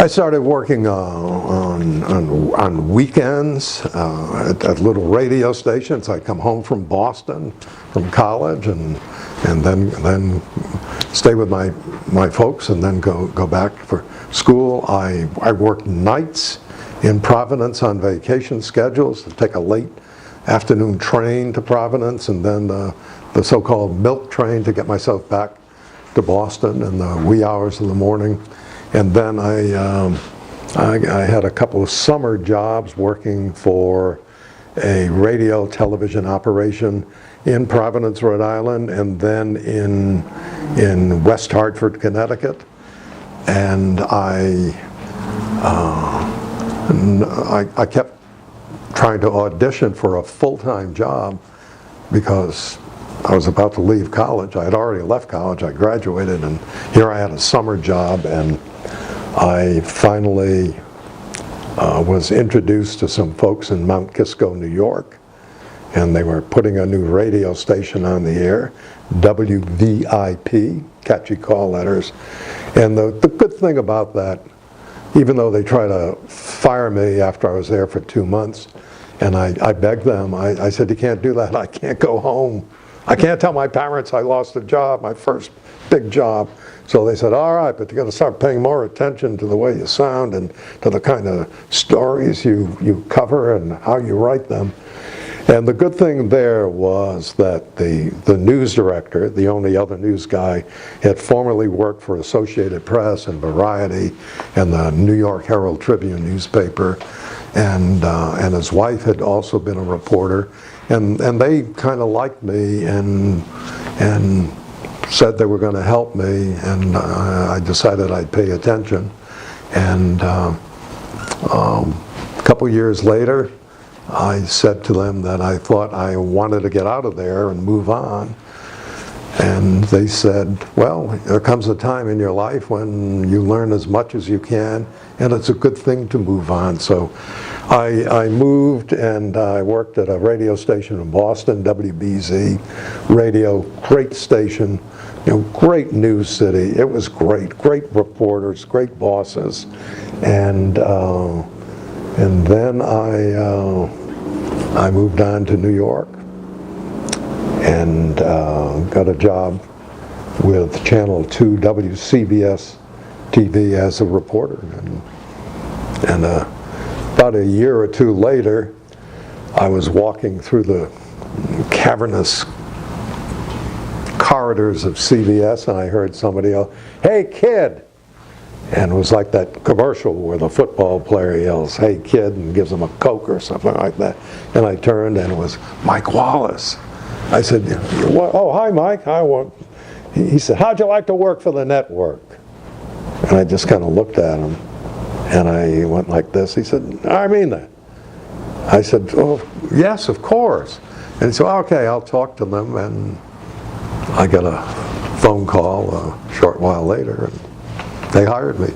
I started working on weekends at little radio stations. I'd come home from Boston, from college, and then stay with my folks, and then go back for school. I worked nights in Providence on vacation schedules to take a late afternoon train to Providence, and then the so-called milk train to get myself back to Boston in the wee hours of the morning. And then I had a couple of summer jobs working for a radio television operation in Providence, Rhode Island, and then in West Hartford, Connecticut. And I kept trying to audition for a full-time job because I was about to leave college. I had already left college. I graduated, and here I had a summer job, and I finally was introduced to some folks in Mount Kisco, New York, and they were putting a new radio station on the air, WVIP, catchy call letters. And the good thing about that, even though they tried to fire me after I was there for 2 months, and I begged them, I said, you can't do that, I can't go home. I can't tell my parents I lost a job, my first big job. So they said, all right, but you got to start paying more attention to the way you sound and to the kind of stories you cover and how you write them. And the good thing there was that the news director, the only other news guy, had formerly worked for Associated Press and Variety and the New York Herald Tribune newspaper, and his wife had also been a reporter, and they kind of liked me and said they were going to help me, and I decided I'd pay attention. And a couple years later, I said to them that I thought I wanted to get out of there and move on. And they said, well, there comes a time in your life when you learn as much as you can, and it's a good thing to move on. So I moved, and I worked at a radio station in Boston, WBZ Radio, great station, great news city. It was great reporters, great bosses. And then I moved on to New York and got a job with Channel 2 WCBS TV as a reporter. And about a year or two later, I was walking through the cavernous corridors of CBS, and I heard somebody yell, "Hey kid!" And it was like that commercial where the football player yells, "Hey kid," and gives him a Coke or something like that. And I turned, and it was Mike Wallace. I said, "Oh, hi Mike." He said, "How'd you like to work for the network?" And I just kind of looked at him, and I went like this. He said, "I mean that." I said, "Oh, yes, of course." And he said, "Okay, I'll talk to them." And I got a phone call a short while later, and they hired me.